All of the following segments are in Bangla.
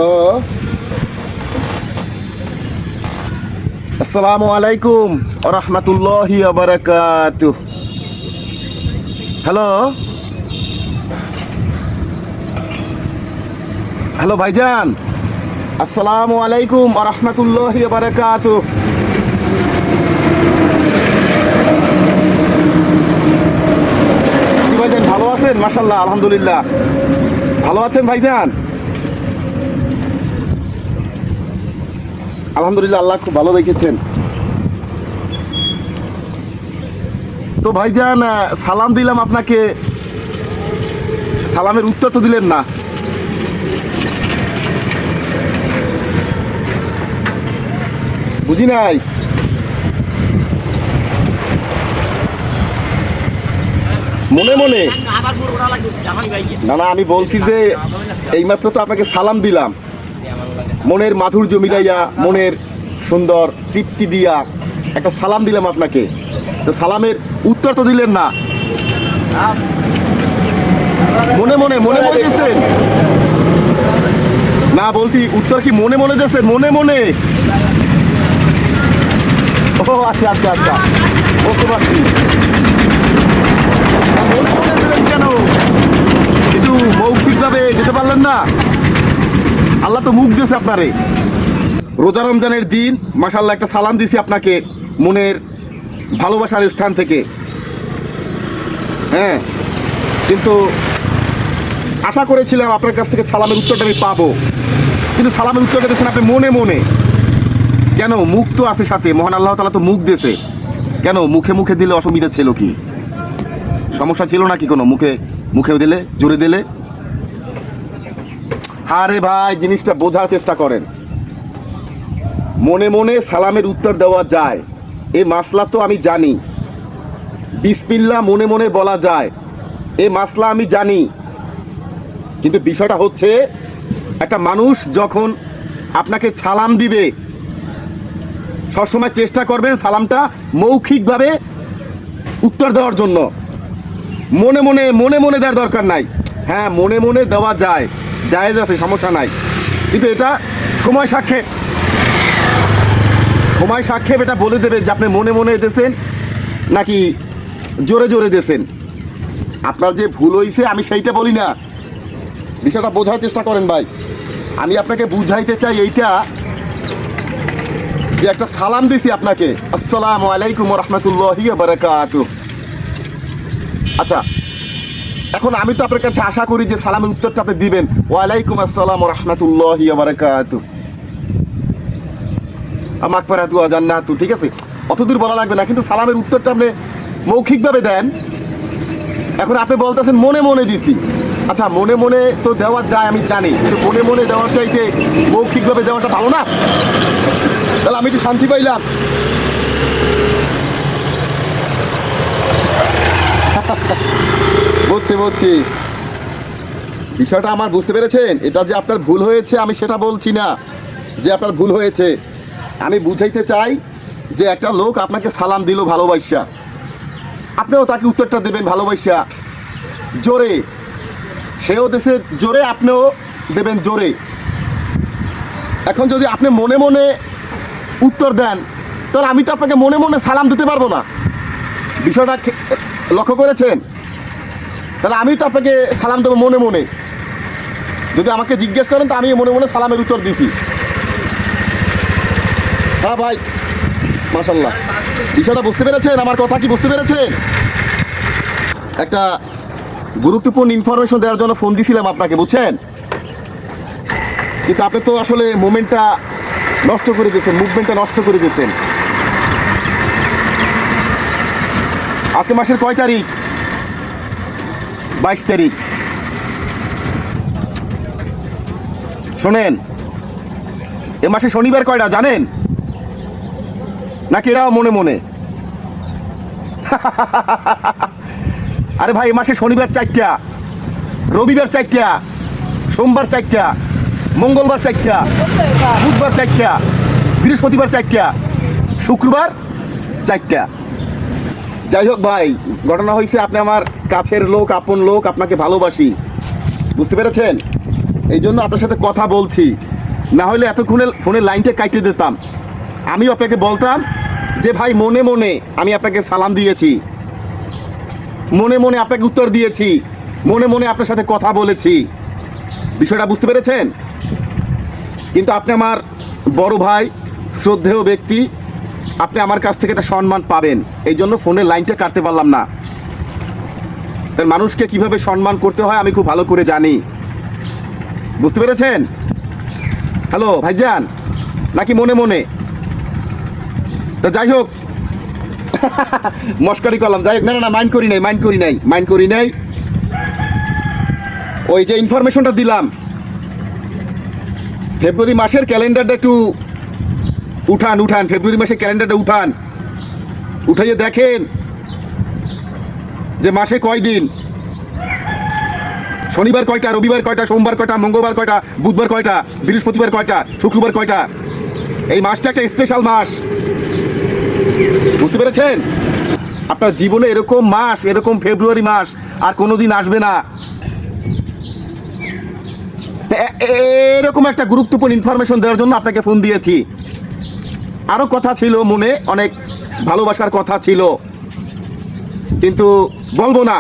হ্যালো, আসসালামু আলাইকুম ওয়া রাহমাতুল্লাহি ওয়া বারাকাতুহু। হ্যালো হ্যালো ভাইজান, আসসালামু আলাইকুম ওয়া রাহমাতুল্লাহি ওয়া বারাকাতুহু। জি ভাইজান, ভালো আছেন? মাশাআল্লাহ, আলহামদুলিল্লাহ। ভালো আছেন ভাইজান? আলহামদুলিল্লাহ, আল্লাহ খুব ভালো রেখেছেন। তো ভাইজান, সালাম দিলাম আপনাকে, সালামের উত্তর তো দিলেন না। বুঝি নাই। মনে মনে না না, আমি বলছি যে এইমাত্র তো আপনাকে সালাম দিলাম, মনের মাধুর্য মিলাইয়া, মনের সুন্দর তৃপ্তি দিয়া একটা সালাম দিলাম আপনাকে। তো সালামের উত্তর তো দিলেন না। মনে মনে মনে মনে দিয়েছেন না, বলছি উত্তর কি মনে মনে দিয়েছেন? মনে মনে? ও আচ্ছা আচ্ছা আচ্ছা, বুঝতে পারছি। মনে মনে দিলেন কেন? একটু মৌখিকভাবে দিতে পারলেন না? আল্লাহ তো মুখ দিয়েছে আপনারে। রোজা রমজানের দিন মাশাআল্লাহ একটা সালাম দিছি আপনাকে মনের ভালোবাসার স্থান থেকে। হ্যাঁ, কিন্তু আশা করেছিলাম আপনার কাছ থেকে সালামের উত্তরটা আমি পাবো, কিন্তু সালামের উত্তরটা দিয়েছেন আপনি মনে মনে। কেন? মুখ তো আছে সাথে, মহান আল্লাহ তাআলা তো মুখ দিয়েছে। কেন মুখে মুখে দিলে অসুবিধা ছিল কি? সমস্যা ছিল নাকি কোনো? মুখে মুখে দিলে, জোরে দিলে? আরে ভাই, জিনিসটা বোঝার চেষ্টা করেন। মনে মনে সালামের উত্তর দেওয়া যায়, এ মাসলা তো আমি জানি। বিসমিল্লাহ মনে মনে বলা যায়, এ মাসলা আমি জানি। কিন্তু বিষয়টা হচ্ছে, একটা মানুষ যখন আপনাকে সালাম দিবে, সবসময় চেষ্টা করবেন সালামটা মৌখিকভাবে উত্তর দেওয়ার জন্য। মনে মনে মনে মনে দেওয়ার দরকার নাই। হ্যাঁ, মনে মনে দেওয়া যায়, জায়েজ আছে, সমস্যা নাই। কিন্তু এটা সময় সাক্ষেপ, সময় সাক্ষেপ এটা বলে দেবে যে আপনি মনে মনে দিয়েছেন নাকি জোরে জোরে দিয়েছেন। আপনার যে ভুল হয়েছে আমি সেইটা বলি না, বিষয়টা বোঝার চেষ্টা করেন ভাই। আমি আপনাকে বুঝাইতে চাই এইটা, যে একটা সালাম দিছি আপনাকে, আসসালামু আলাইকুম ওয়া রাহমাতুল্লাহি ওয়া বারাকাতুহু। আচ্ছা, এখন আমি তো আপনার কাছে আশা করি যে সালামের উত্তরটা আপনি দিবেন, ওয়ালাইকুম আসসালাম ওয়া রাহমাতুল্লাহি ওয়া বারাকাতুহু, মাগফিরাতু ওয়া জান্নাতু। ঠিক আছে, অতদূর বলা লাগবে না, কিন্তু সালামের উত্তরটা আপনি মৌখিকভাবে দেন। এখন আপনি বলতেছেন মনে মনে দিছি। আচ্ছা, মনে মনে তো দেওয়া যায় আমি জানি, কিন্তু মনে মনে দেওয়ার চাইতে মৌখিকভাবে দেওয়াটা ভালো না? তাহলে আমি একটু শান্তি পাইলাম। বুঝছি বুঝছি, বিষয়টা আমার বুঝতে পেরেছেন। এটা যে আপনার ভুল হয়েছে আমি সেটা বলছি না যে আপনার ভুল হয়েছে। আমি বুঝাইতে চাই যে একটা লোক আপনাকে সালাম দিল ভালোবাসা, আপনিও তাকে উত্তরটা দেবেন ভালোবাসা, জোরে। সেও দেশে জোরে, আপনিও দেবেন জোরে। এখন যদি আপনি মনে মনে উত্তর দেন, তাহলে আমি তো আপনাকে মনে মনে সালাম দিতে পারবো না। বিষয়টা লক্ষ্য করেছেন? তাহলে আমি তো আপনাকে সালাম দেবো মনে মনে। যদি আমাকে জিজ্ঞেস করেন তো আমি মনে মনে সালামের উত্তর দিছি। হ্যাঁ ভাই, মাশাআল্লাহ। বিষয়টা বুঝতে পেরেছেন? আমার কথা কি বুঝতে পেরেছেন? একটা গুরুত্বপূর্ণ ইনফরমেশন দেওয়ার জন্য ফোন দিছিলাম আপনাকে, বুঝছেন? কিন্তু আপনি তো আসলে মোমেন্টটা নষ্ট করে দিয়েছেন, মুভমেন্টটা নষ্ট করে দিয়েছেন। আজকে মাসের কয় তারিখ? 22 তারিখ। শোনেন, এ মাসে শনিবার কয়টা জানেন নাকি এরাও মনে মনে? আরে ভাই, এ মাসে শনিবার 4টা, রবিবার 4টা, সোমবার 4টা, মঙ্গলবার 4টা, বুধবার 4টা, বৃহস্পতিবার 4টা, শুক্রবার 4টা। যাই হোক ভাই, ঘটনা হয়েছে আপনি আমার কাছের লোক, আপন লোক, আপনাকে ভালোবাসি, বুঝতে পেরেছেন? এই জন্য আপনার সাথে কথা বলছি, না হলে এতক্ষণে ফোনের লাইনটা কাটিয়ে দিতাম। আমিও আপনাকে বলতাম যে ভাই মনে মনে আমি আপনাকে সালাম দিয়েছি, মনে মনে আপনাকে উত্তর দিয়েছি, মনে মনে আপনার সাথে কথা বলেছি। বিষয়টা বুঝতে পেরেছেন? কিন্তু আপনি আমার বড় ভাই, শ্রদ্ধেয় ব্যক্তি, আপনি আমার কাছ থেকে একটা সম্মান পাবেন, এই জন্য ফোনের লাইনটা কাটতে পারলাম না। তার মানুষকে কিভাবে সম্মান করতে হয় আমি খুব ভালো করে জানি। বুঝতে পেরেছেন? হ্যালো ভাইজান, নাকি মনে মনে? তা যাই হোক, মস্কারি করলাম। যাই হোক, না না না, মাইন্ড করি নাই। ওই যে ইনফরমেশনটা দিলাম, ফেব্রুয়ারি মাসের ক্যালেন্ডারটা একটু উঠান, ফেব্রুয়ারি মাসের ক্যালেন্ডারটা উঠাইয়ে দেখেন যে মাসে কয় দিন, শনিবার কয়টা, রবিবার কয়টা, সোমবার কয়টা, মঙ্গলবার কয়টা, বুধবার কয়টা, বৃহস্পতিবার কয়টা, শুক্রবার কয়টা। এই মাসটা একটা স্পেশাল মাস, বুঝতে পেরেছেন? আপনার জীবনে এরকম মাস, এরকম ফেব্রুয়ারি মাস আর কোনোদিন আসবে না। এরকম একটা গুরুত্বপূর্ণ ইনফরমেশন দেওয়ার জন্য আপনাকে ফোন দিয়েছি। আরও কথা ছিল মনে, অনেক ভালোবাসার কথা ছিল, কিন্তু বলবো না,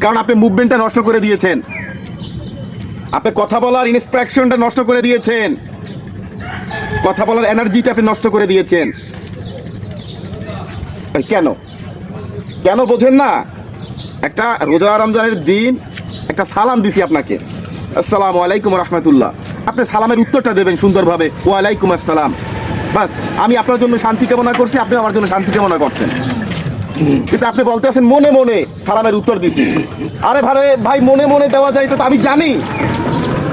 কারণ আপনি মুভমেন্টটা নষ্ট করে দিয়েছেন, আপনি কথা বলার ইন্সপিরেশনটা নষ্ট করে দিয়েছেন, কথা বলার এনার্জিটা আপনি নষ্ট করে দিয়েছেন। কেন বোঝেন না? একটা রোজা রমজানের দিন একটা সালাম দিছি আপনাকে, আসসালামু আলাইকুম রহমতুল্লাহ। আপনি সালামের উত্তরটা দেবেন সুন্দরভাবে, ওয়ালাইকুম আসসালাম। বাস, আমি আপনার জন্য শান্তি কামনা করছি, আপনি আমার জন্য শান্তি কামনা করছেন। কিন্তু আপনি বলতে আছেন মনে মনে সালামের উত্তর দিছি। আরে ভাই মনে মনে দেওয়া যায়, এটা তো আমি জানি,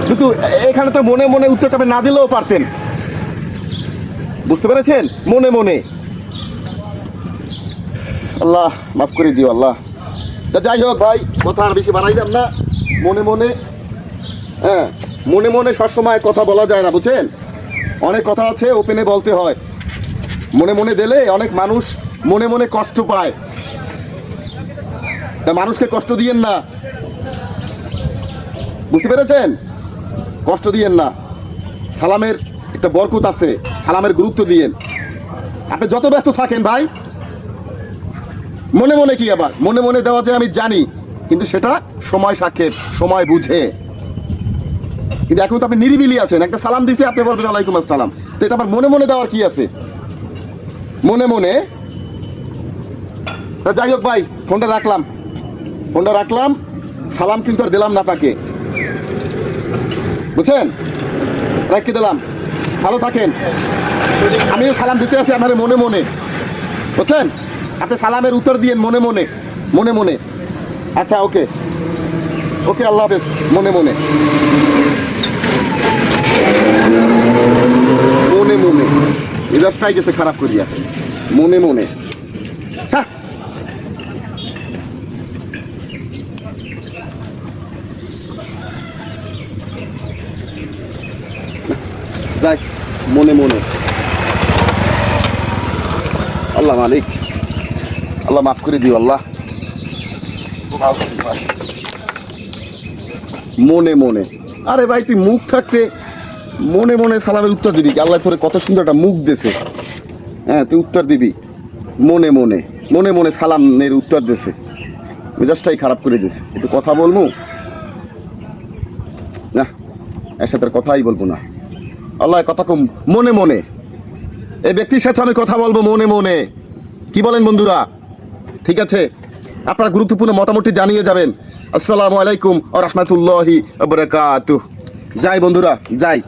কিন্তু এখানে তো মনে মনে উত্তরটা আপনি না দিলেও পারতেন। বুঝতে পেরেছেন? মনে মনে, আল্লাহ মাফ করে দিও আল্লাহ। তা যাই হোক ভাই, কথা আর বেশি বাড়াইলাম না। মনে মনে, হ্যাঁ, মনে মনে সবসময় কথা বলা যায় না, বুঝছেন? অনেক কথা আছে ওপেনে বলতে হয়। মনে মনে দিলে অনেক মানুষ মনে মনে কষ্ট পায়, তা মানুষকে কষ্ট দিয়েন না, বুঝতে পেরেছেন? কষ্ট দিয়েন না। সালামের একটা বরকত আছে, সালামের গুরুত্ব দিয়েন। আপনি যত ব্যস্ত থাকেন ভাই, মনে মনে কি আবার মনে মনে দেওয়া যায় আমি জানি, কিন্তু সেটা সময় সাক্ষেপ, সময় বুঝে। কিন্তু এখন তো আপনি নিরিবিলি আছেন, একটা সালাম দিছে আপনি বলবেন ওয়ালাইকুম আসসালাম, তো এটা আবার মনে মনে দেওয়ার কি আছে? মনে মনে। যাই হোক ভাই, ফোনটা রাখলাম, সালাম কিন্তু আর দিলাম না আপনাকে, বুঝছেন? রেখে দিলাম, ভালো থাকেন। আমিও সালাম দিতে আছি আমার মনে মনে, বুঝছেন? আপনি সালামের উত্তর দিয়েন মনে মনে। আচ্ছা, ওকে, আল্লাহ হাফেজ। মনে মনে মেজাজটাই গেছে খারাপ করিয়া, মনে মনে। হ্যাঁ, যাই মনে মনে। আল্লাহ মালিক, আল্লাহ মাফ করে দিও আল্লাহ। মনে মনে, আরে ভাই তুই মুখ থাকতে মনে মনে সালামের উত্তর দিবি? আল্লাহ তোরে কত সুন্দর একটা মুখ দেছে, হ্যাঁ, তুই উত্তর দিবি মনে মনে সালামের উত্তর দেছে, মেজাজটাই খারাপ করে দিয়েছে। একটু কথা বলবো না, এর সাথে কথাই বলবো না। আল্লাহ কথা কম মনে মনে, এই ব্যক্তির সাথে আমি কথা বলবো মনে মনে। কি বলেন বন্ধুরা? ঠিক আছে, আপনার গুরুত্বপূর্ণ মতামতটি জানিয়ে যাবেন। আসসালামু আলাইকুম ওয়া রাহমাতুল্লাহি ওয়া বারাকাতুহু। যাই বন্ধুরা, যাই।